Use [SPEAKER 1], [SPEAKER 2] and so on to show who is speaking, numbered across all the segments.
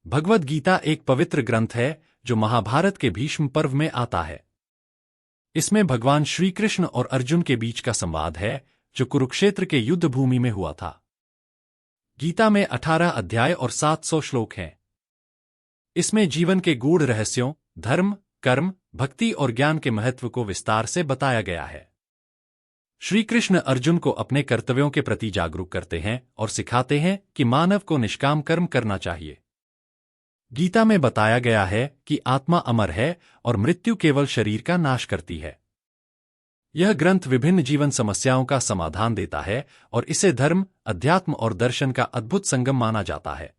[SPEAKER 1] भगवद गीता एक पवित्र ग्रंथ है जो महाभारत के भीष्म पर्व में आता है। इसमें भगवान श्री कृष्ण और अर्जुन के बीच का संवाद है जो कुरुक्षेत्र के युद्ध भूमि में हुआ था। गीता में 18 अध्याय और 700 श्लोक हैं। इसमें जीवन के गूढ़ रहस्यों, धर्म, कर्म, भक्ति और ज्ञान के महत्व को विस्तार से बताया गया है। श्री कृष्ण अर्जुन को अपने कर्तव्यों के प्रति जागरूक करते हैं और सिखाते हैं कि मानव को निष्काम कर्म करना चाहिए। गीता में बताया गया है कि आत्मा अमर है और मृत्यु केवल शरीर का नाश करती है। यह ग्रंथ विभिन्न जीवन समस्याओं का समाधान देता है और इसे धर्म, अध्यात्म और दर्शन का अद्भुत संगम माना जाता है।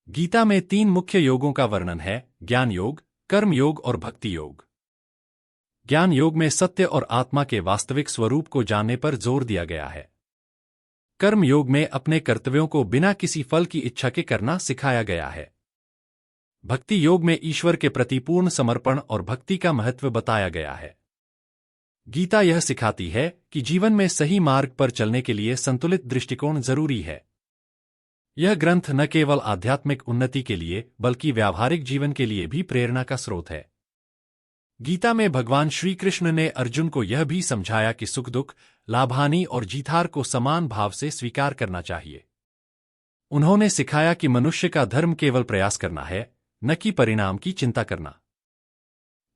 [SPEAKER 1] गीता में 3 मुख्य योगों का वर्णन है: ज्ञान योग, कर्म योग और भक्ति योग। ज्ञान योग में सत्य और आत्मा के वास्तविक स्वरूप को जानने पर जोर दिया गया है। कर्म योग में अपने कर्तव्यों को बिना किसी फल की इच्छा के करना सिखाया गया है। भक्ति योग में ईश्वर के प्रति पूर्ण समर्पण और भक्ति का महत्व बताया गया है। गीता यह सिखाती है कि जीवन में सही मार्ग पर चलने के लिए संतुलित दृष्टिकोण जरूरी है। यह ग्रंथ न केवल आध्यात्मिक उन्नति के लिए बल्कि व्यावहारिक जीवन के लिए भी प्रेरणा का स्रोत है। गीता में भगवान श्री कृष्ण ने अर्जुन को यह भी समझाया कि सुख दुख, लाभ-हानि और जीत-हार को समान भाव से स्वीकार करना चाहिए। उन्होंने सिखाया कि मनुष्य का धर्म केवल प्रयास करना है, न कि परिणाम की चिंता करना।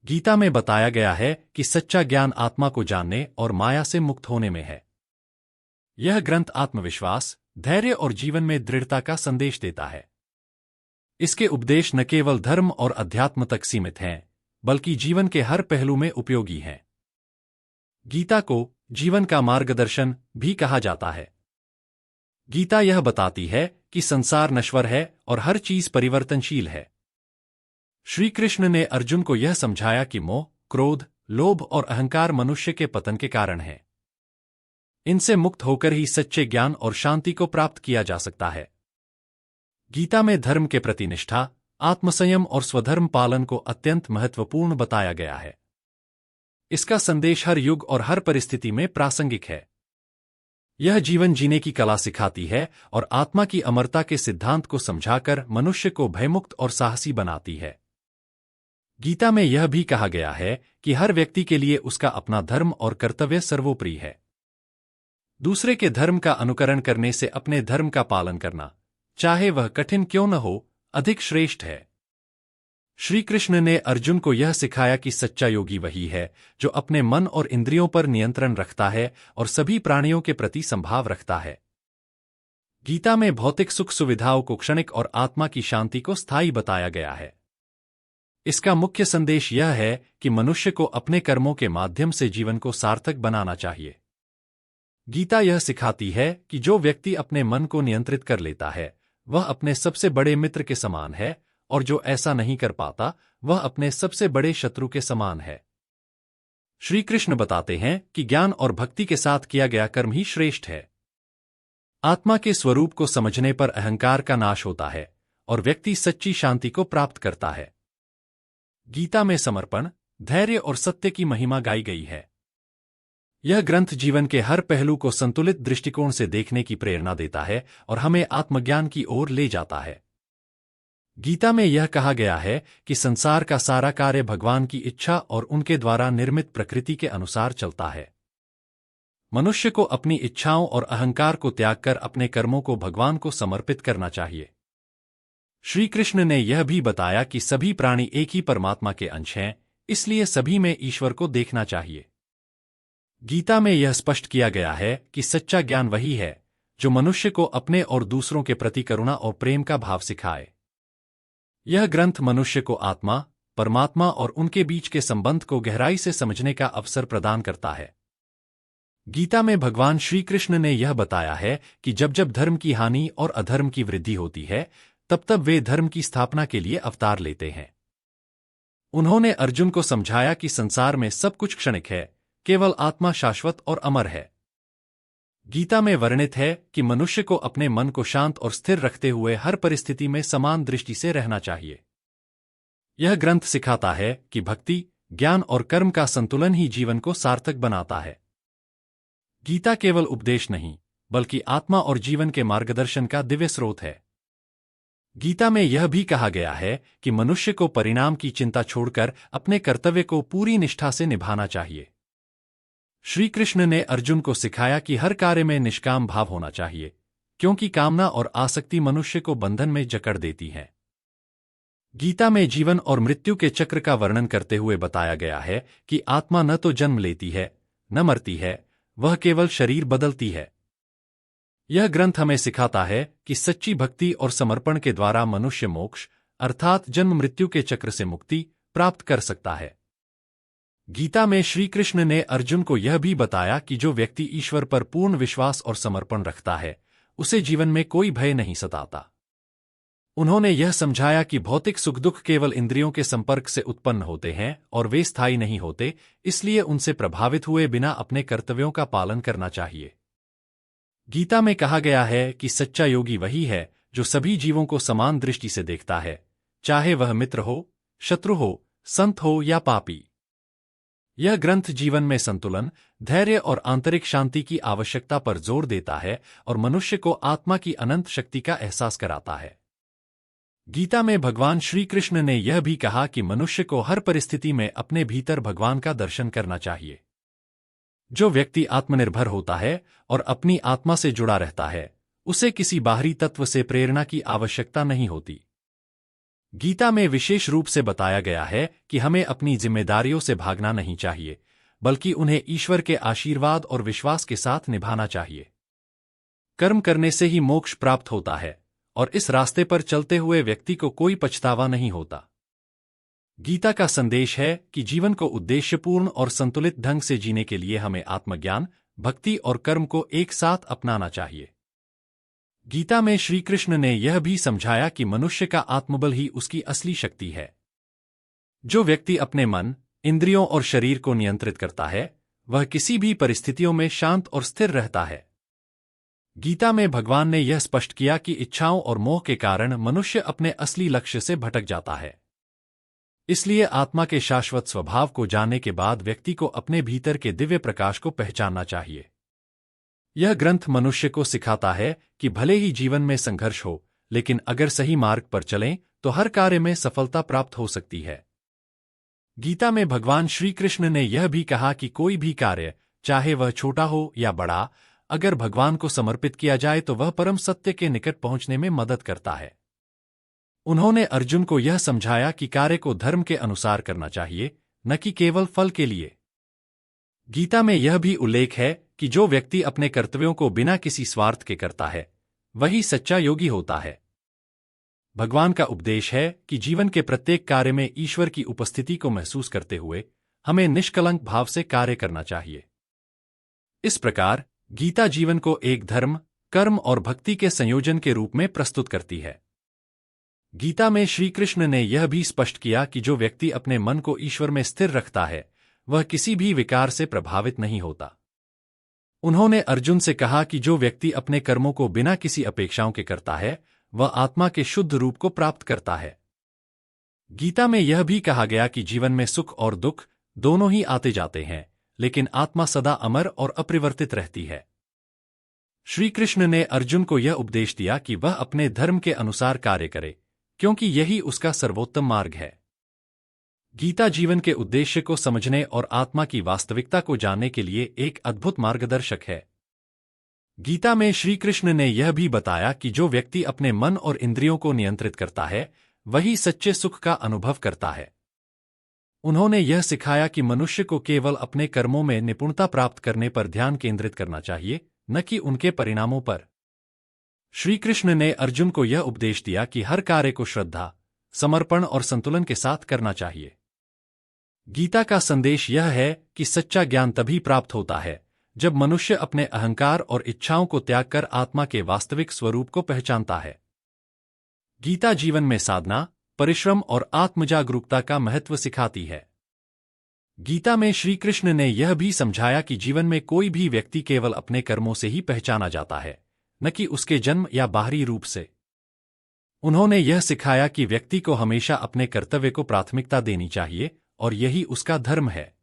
[SPEAKER 1] गीता में बताया गया है कि सच्चा ज्ञान आत्मा को जानने और माया से मुक्त होने में है। यह ग्रंथ आत्मविश्वास, धैर्य और जीवन में दृढ़ता का संदेश देता है। इसके उपदेश न केवल धर्म और अध्यात्म तक सीमित हैं, बल्कि जीवन के हर पहलू में उपयोगी हैं। गीता को जीवन का मार्गदर्शन भी कहा जाता है। गीता यह बताती है कि संसार नश्वर है और हर चीज परिवर्तनशील है। श्री कृष्ण ने अर्जुन को यह समझाया कि मोह, क्रोध, लोभ और अहंकार मनुष्य के पतन के कारण हैं। इनसे मुक्त होकर ही सच्चे ज्ञान और शांति को प्राप्त किया जा सकता है। गीता में धर्म के प्रति निष्ठा, आत्मसंयम और स्वधर्म पालन को अत्यंत महत्वपूर्ण बताया गया है। इसका संदेश हर युग और हर परिस्थिति में प्रासंगिक है। यह जीवन जीने की कला सिखाती है और आत्मा की अमरता के सिद्धांत को समझाकर मनुष्य को भयमुक्त और साहसी बनाती है। गीता में यह भी कहा गया है कि हर व्यक्ति के लिए उसका अपना धर्म और कर्तव्य सर्वोपरि है। दूसरे के धर्म का अनुकरण करने से अपने धर्म का पालन करना, चाहे वह कठिन क्यों न हो, अधिक श्रेष्ठ है। श्री कृष्ण ने अर्जुन को यह सिखाया कि सच्चा योगी वही है जो अपने मन और इंद्रियों पर नियंत्रण रखता है और सभी प्राणियों के प्रति संभाव रखता है। गीता में भौतिक सुख सुविधाओं को क्षणिक और आत्मा की शांति को स्थायी बताया गया है। इसका मुख्य संदेश यह है कि मनुष्य को अपने कर्मों के माध्यम से जीवन को सार्थक बनाना चाहिए। गीता यह सिखाती है कि जो व्यक्ति अपने मन को नियंत्रित कर लेता है वह अपने सबसे बड़े मित्र के समान है और जो ऐसा नहीं कर पाता वह अपने सबसे बड़े शत्रु के समान है। श्री कृष्ण बताते हैं कि ज्ञान और भक्ति के साथ किया गया कर्म ही श्रेष्ठ है। आत्मा के स्वरूप को समझने पर अहंकार का नाश होता है और व्यक्ति सच्ची शांति को प्राप्त करता है। गीता में समर्पण, धैर्य और सत्य की महिमा गाई गई है। यह ग्रंथ जीवन के हर पहलू को संतुलित दृष्टिकोण से देखने की प्रेरणा देता है और हमें आत्मज्ञान की ओर ले जाता है। गीता में यह कहा गया है कि संसार का सारा कार्य भगवान की इच्छा और उनके द्वारा निर्मित प्रकृति के अनुसार चलता है। मनुष्य को अपनी इच्छाओं और अहंकार को त्याग कर अपने कर्मों को भगवान को समर्पित करना चाहिए। श्री कृष्ण ने यह भी बताया कि सभी प्राणी एक ही परमात्मा के अंश हैं, इसलिए सभी में ईश्वर को देखना चाहिए। गीता में यह स्पष्ट किया गया है कि सच्चा ज्ञान वही है जो मनुष्य को अपने और दूसरों के प्रति करुणा और प्रेम का भाव सिखाए। यह ग्रंथ मनुष्य को आत्मा, परमात्मा और उनके बीच के संबंध को गहराई से समझने का अवसर प्रदान करता है। गीता में भगवान श्री कृष्ण ने यह बताया है कि जब जब धर्म की हानि और अधर्म की वृद्धि होती है तब तब वे धर्म की स्थापना के लिए अवतार लेते हैं। उन्होंने अर्जुन को समझाया कि संसार में सब कुछ क्षणिक है, केवल आत्मा शाश्वत और अमर है। गीता में वर्णित है कि मनुष्य को अपने मन को शांत और स्थिर रखते हुए हर परिस्थिति में समान दृष्टि से रहना चाहिए। यह ग्रंथ सिखाता है कि भक्ति, ज्ञान और कर्म का संतुलन ही जीवन को सार्थक बनाता है। गीता केवल उपदेश नहीं, बल्कि आत्मा और जीवन के मार्गदर्शन का दिव्य स्रोत है। गीता में यह भी कहा गया है कि मनुष्य को परिणाम की चिंता छोड़कर अपने कर्तव्य को पूरी निष्ठा से निभाना चाहिए। श्री कृष्ण ने अर्जुन को सिखाया कि हर कार्य में निष्काम भाव होना चाहिए, क्योंकि कामना और आसक्ति मनुष्य को बंधन में जकड़ देती है। गीता में जीवन और मृत्यु के चक्र का वर्णन करते हुए बताया गया है कि आत्मा न तो जन्म लेती है, न मरती है, वह केवल शरीर बदलती है। यह ग्रंथ हमें सिखाता है कि सच्ची भक्ति और समर्पण के द्वारा मनुष्य मोक्ष अर्थात जन्म मृत्यु के चक्र से मुक्ति प्राप्त कर सकता है। गीता में श्री कृष्ण ने अर्जुन को यह भी बताया कि जो व्यक्ति ईश्वर पर पूर्ण विश्वास और समर्पण रखता है, उसे जीवन में कोई भय नहीं सताता। उन्होंने यह समझाया कि भौतिक सुख दुख केवल इंद्रियों के संपर्क से उत्पन्न होते हैं और वे स्थायी नहीं होते, इसलिए उनसे प्रभावित हुए बिना अपने कर्तव्यों का पालन करना चाहिए। गीता में कहा गया है कि सच्चा योगी वही है जो सभी जीवों को समान दृष्टि से देखता है, चाहे वह मित्र हो, शत्रु हो, संत हो या पापी। यह ग्रंथ जीवन में संतुलन, धैर्य और आंतरिक शांति की आवश्यकता पर जोर देता है और मनुष्य को आत्मा की अनंत शक्ति का एहसास कराता है। गीता में भगवान श्री कृष्ण ने यह भी कहा कि मनुष्य को हर परिस्थिति में अपने भीतर भगवान का दर्शन करना चाहिए। जो व्यक्ति आत्मनिर्भर होता है और अपनी आत्मा से जुड़ा रहता है, उसे किसी बाहरी तत्व से प्रेरणा की आवश्यकता नहीं होती। गीता में विशेष रूप से बताया गया है कि हमें अपनी जिम्मेदारियों से भागना नहीं चाहिए, बल्कि उन्हें ईश्वर के आशीर्वाद और विश्वास के साथ निभाना चाहिए। कर्म करने से ही मोक्ष प्राप्त होता है और इस रास्ते पर चलते हुए व्यक्ति को कोई पछतावा नहीं होता। गीता का संदेश है कि जीवन को उद्देश्यपूर्ण और संतुलित ढंग से जीने के लिए हमें आत्मज्ञान, भक्ति और कर्म को एक साथ अपनाना चाहिए। गीता में श्री कृष्ण ने यह भी समझाया कि मनुष्य का आत्मबल ही उसकी असली शक्ति है। जो व्यक्ति अपने मन, इंद्रियों और शरीर को नियंत्रित करता है, वह किसी भी परिस्थितियों में शांत और स्थिर रहता है। गीता में भगवान ने यह स्पष्ट किया कि इच्छाओं और मोह के कारण मनुष्य अपने असली लक्ष्य से भटक जाता है। इसलिए आत्मा के शाश्वत स्वभाव को जानने के बाद व्यक्ति को अपने भीतर के दिव्य प्रकाश को पहचानना चाहिए। यह ग्रंथ मनुष्य को सिखाता है कि भले ही जीवन में संघर्ष हो, लेकिन अगर सही मार्ग पर चलें तो हर कार्य में सफलता प्राप्त हो सकती है। गीता में भगवान श्री कृष्ण ने यह भी कहा कि कोई भी कार्य, चाहे वह छोटा हो या बड़ा, अगर भगवान को समर्पित किया जाए तो वह परम सत्य के निकट पहुंचने में मदद करता है। उन्होंने अर्जुन को यह समझाया कि कार्य को धर्म के अनुसार करना चाहिए, न कि केवल फल के लिए। गीता में यह भी उल्लेख है कि जो व्यक्ति अपने कर्तव्यों को बिना किसी स्वार्थ के करता है, वही सच्चा योगी होता है। भगवान का उपदेश है कि जीवन के प्रत्येक कार्य में ईश्वर की उपस्थिति को महसूस करते हुए हमें निष्कलंक भाव से कार्य करना चाहिए। इस प्रकार गीता जीवन को एक धर्म, कर्म और भक्ति के संयोजन के रूप में प्रस्तुत करती है। गीता में श्री कृष्ण ने यह भी स्पष्ट किया कि जो व्यक्ति अपने मन को ईश्वर में स्थिर रखता है, वह किसी भी विकार से प्रभावित नहीं होता। उन्होंने अर्जुन से कहा कि जो व्यक्ति अपने कर्मों को बिना किसी अपेक्षाओं के करता है, वह आत्मा के शुद्ध रूप को प्राप्त करता है। गीता में यह भी कहा गया कि जीवन में सुख और दुख दोनों ही आते जाते हैं, लेकिन आत्मा सदा अमर और अपरिवर्तित रहती है। श्री कृष्ण ने अर्जुन को यह उपदेश दिया कि वह अपने धर्म के अनुसार कार्य करे, क्योंकि यही उसका सर्वोत्तम मार्ग है। गीता जीवन के उद्देश्य को समझने और आत्मा की वास्तविकता को जानने के लिए एक अद्भुत मार्गदर्शक है। गीता में श्री कृष्ण ने यह भी बताया कि जो व्यक्ति अपने मन और इंद्रियों को नियंत्रित करता है, वही सच्चे सुख का अनुभव करता है। उन्होंने यह सिखाया कि मनुष्य को केवल अपने कर्मों में निपुणता प्राप्त करने पर ध्यान केंद्रित करना चाहिए, न कि उनके परिणामों पर। श्री कृष्ण ने अर्जुन को यह उपदेश दिया कि हर कार्य को श्रद्धा, समर्पण और संतुलन के साथ करना चाहिए। गीता का संदेश यह है कि सच्चा ज्ञान तभी प्राप्त होता है जब मनुष्य अपने अहंकार और इच्छाओं को त्याग कर आत्मा के वास्तविक स्वरूप को पहचानता है। गीता जीवन में साधना, परिश्रम और आत्मजागरूकता का महत्व सिखाती है। गीता में श्री कृष्ण ने यह भी समझाया कि जीवन में कोई भी व्यक्ति केवल अपने कर्मों से ही पहचाना जाता है, न कि उसके जन्म या बाहरी रूप से। उन्होंने यह सिखाया कि व्यक्ति को हमेशा अपने कर्तव्य को प्राथमिकता देनी चाहिए और यही उसका धर्म है।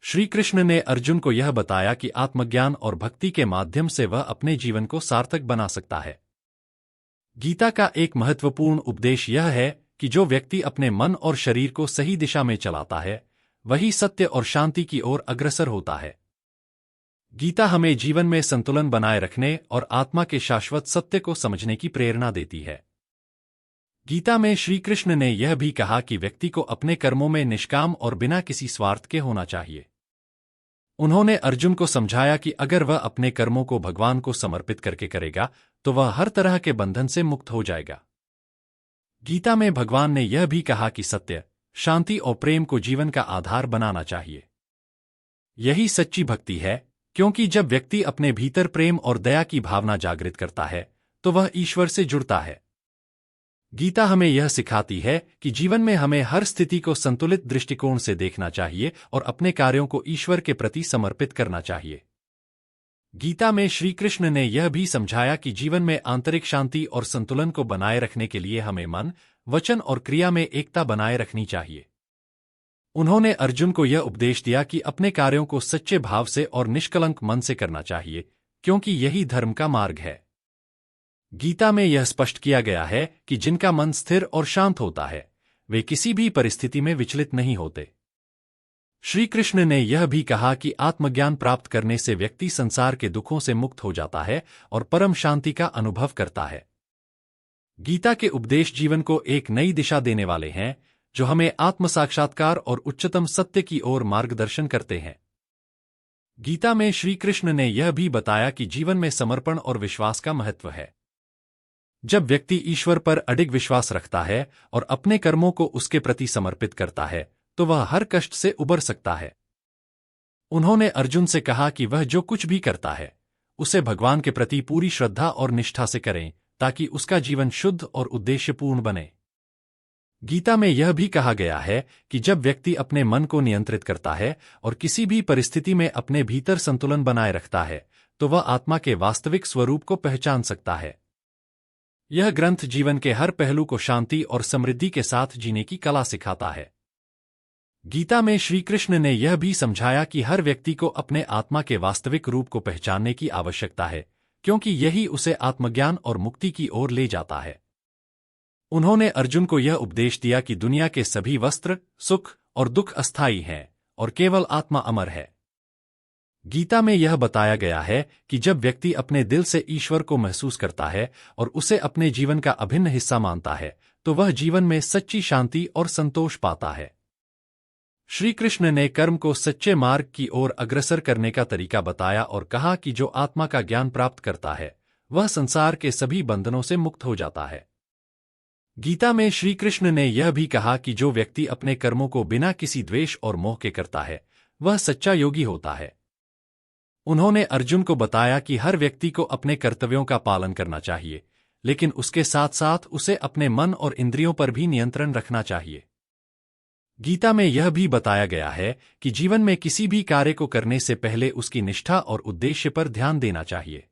[SPEAKER 1] श्री कृष्ण ने अर्जुन को यह बताया कि आत्मज्ञान और भक्ति के माध्यम से वह अपने जीवन को सार्थक बना सकता है। गीता का एक महत्वपूर्ण उपदेश यह है कि जो व्यक्ति अपने मन और शरीर को सही दिशा में चलाता है, वही सत्य और शांति की ओर अग्रसर होता है। गीता हमें जीवन में संतुलन बनाए रखने और आत्मा के शाश्वत सत्य को समझने की प्रेरणा देती है। गीता में श्री कृष्ण ने यह भी कहा कि व्यक्ति को अपने कर्मों में निष्काम और बिना किसी स्वार्थ के होना चाहिए। उन्होंने अर्जुन को समझाया कि अगर वह अपने कर्मों को भगवान को समर्पित करके करेगा तो वह हर तरह के बंधन से मुक्त हो जाएगा। गीता में भगवान ने यह भी कहा कि सत्य, शांति और प्रेम को जीवन का आधार बनाना चाहिए। यही सच्ची भक्ति है, क्योंकि जब व्यक्ति अपने भीतर प्रेम और दया की भावना जागृत करता है तो वह ईश्वर से जुड़ता है। गीता हमें यह सिखाती है कि जीवन में हमें हर स्थिति को संतुलित दृष्टिकोण से देखना चाहिए और अपने कार्यों को ईश्वर के प्रति समर्पित करना चाहिए। गीता में श्री कृष्ण ने यह भी समझाया कि जीवन में आंतरिक शांति और संतुलन को बनाए रखने के लिए हमें मन, वचन और क्रिया में एकता बनाए रखनी चाहिए। उन्होंने अर्जुन को यह उपदेश दिया कि अपने कार्यों को सच्चे भाव से और निष्कलंक मन से करना चाहिए, क्योंकि यही धर्म का मार्ग है। गीता में यह स्पष्ट किया गया है कि जिनका मन स्थिर और शांत होता है, वे किसी भी परिस्थिति में विचलित नहीं होते। श्री कृष्ण ने यह भी कहा कि आत्मज्ञान प्राप्त करने से व्यक्ति संसार के दुखों से मुक्त हो जाता है और परम शांति का अनुभव करता है। गीता के उपदेश जीवन को एक नई दिशा देने वाले हैं, जो हमें आत्म साक्षात्कार और उच्चतम सत्य की ओर मार्गदर्शन करते हैं। गीता में श्री कृष्ण ने यह भी बताया कि जीवन में समर्पण और विश्वास का महत्व है। जब व्यक्ति ईश्वर पर अडिग विश्वास रखता है और अपने कर्मों को उसके प्रति समर्पित करता है, तो वह हर कष्ट से उबर सकता है। उन्होंने अर्जुन से कहा कि वह जो कुछ भी करता है, उसे भगवान के प्रति पूरी श्रद्धा और निष्ठा से करें, ताकि उसका जीवन शुद्ध और उद्देश्यपूर्ण बने। गीता में यह भी कहा गया है कि जब व्यक्ति अपने मन को नियंत्रित करता है और किसी भी परिस्थिति में अपने भीतर संतुलन बनाए रखता है, तो वह आत्मा के वास्तविक स्वरूप को पहचान सकता है। यह ग्रंथ जीवन के हर पहलू को शांति और समृद्धि के साथ जीने की कला सिखाता है। गीता में श्री कृष्ण ने यह भी समझाया कि हर व्यक्ति को अपने आत्मा के वास्तविक रूप को पहचानने की आवश्यकता है, क्योंकि यही उसे आत्मज्ञान और मुक्ति की ओर ले जाता है। उन्होंने अर्जुन को यह उपदेश दिया कि दुनिया के सभी वस्त्र, सुख और दुख अस्थायी हैं और केवल आत्मा अमर है। गीता में यह बताया गया है कि जब व्यक्ति अपने दिल से ईश्वर को महसूस करता है और उसे अपने जीवन का अभिन्न हिस्सा मानता है, तो वह जीवन में सच्ची शांति और संतोष पाता है। श्री कृष्ण ने कर्म को सच्चे मार्ग की ओर अग्रसर करने का तरीका बताया और कहा कि जो आत्मा का ज्ञान प्राप्त करता है, वह संसार के सभी बंधनों से मुक्त हो जाता है। गीता में श्री कृष्ण ने यह भी कहा कि जो व्यक्ति अपने कर्मों को बिना किसी द्वेष और मोह के करता है, वह सच्चा योगी होता है। उन्होंने अर्जुन को बताया कि हर व्यक्ति को अपने कर्तव्यों का पालन करना चाहिए, लेकिन उसके साथ साथ उसे अपने मन और इंद्रियों पर भी नियंत्रण रखना चाहिए। गीता में यह भी बताया गया है कि जीवन में किसी भी कार्य को करने से पहले उसकी निष्ठा और उद्देश्य पर ध्यान देना चाहिए।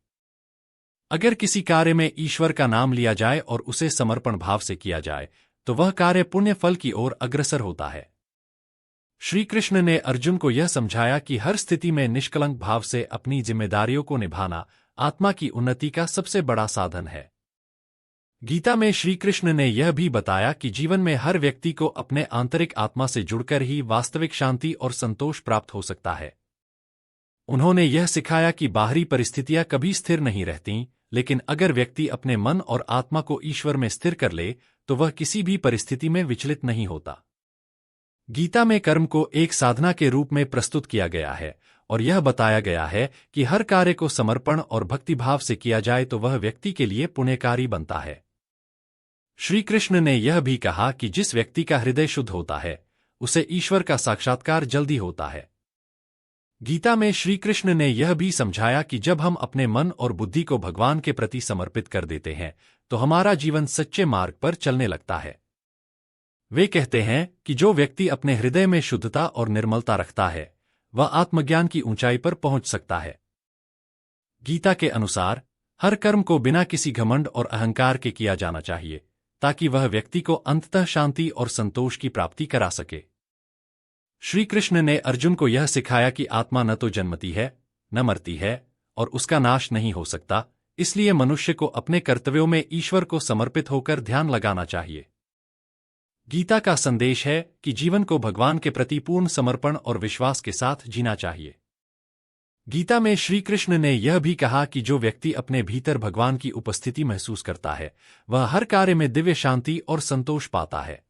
[SPEAKER 1] अगर किसी कार्य में ईश्वर का नाम लिया जाए और उसे समर्पण भाव से किया जाए, तो वह कार्य पुण्य फल की ओर अग्रसर होता है। श्री कृष्ण ने अर्जुन को यह समझाया कि हर स्थिति में निष्कलंक भाव से अपनी जिम्मेदारियों को निभाना आत्मा की उन्नति का सबसे बड़ा साधन है। गीता में श्री कृष्ण ने यह भी बताया कि जीवन में हर व्यक्ति को अपने आंतरिक आत्मा से जुड़कर ही वास्तविक शांति और संतोष प्राप्त हो सकता है। उन्होंने यह सिखाया कि बाहरी परिस्थितियां कभी स्थिर नहीं रहतीं, लेकिन अगर व्यक्ति अपने मन और आत्मा को ईश्वर में स्थिर कर ले, तो वह किसी भी परिस्थिति में विचलित नहीं होता। गीता में कर्म को एक साधना के रूप में प्रस्तुत किया गया है और यह बताया गया है कि हर कार्य को समर्पण और भक्तिभाव से किया जाए तो वह व्यक्ति के लिए पुण्यकारी बनता है। श्री कृष्ण ने यह भी कहा कि जिस व्यक्ति का हृदय शुद्ध होता है, उसे ईश्वर का साक्षात्कार जल्दी होता है। गीता में श्री कृष्ण ने यह भी समझाया कि जब हम अपने मन और बुद्धि को भगवान के प्रति समर्पित कर देते हैं, तो हमारा जीवन सच्चे मार्ग पर चलने लगता है। वे कहते हैं कि जो व्यक्ति अपने हृदय में शुद्धता और निर्मलता रखता है, वह आत्मज्ञान की ऊंचाई पर पहुंच सकता है। गीता के अनुसार हर कर्म को बिना किसी घमंड और अहंकार के किया जाना चाहिए, ताकि वह व्यक्ति को अंततः शांति और संतोष की प्राप्ति करा सके। श्री कृष्ण ने अर्जुन को यह सिखाया कि आत्मा न तो जन्मती है, न मरती है और उसका नाश नहीं हो सकता, इसलिए मनुष्य को अपने कर्तव्यों में ईश्वर को समर्पित होकर ध्यान लगाना चाहिए। गीता का संदेश है कि जीवन को भगवान के प्रति पूर्ण समर्पण और विश्वास के साथ जीना चाहिए। गीता में श्री कृष्ण ने यह भी कहा कि जो व्यक्ति अपने भीतर भगवान की उपस्थिति महसूस करता है, वह हर कार्य में दिव्य शांति और संतोष पाता है।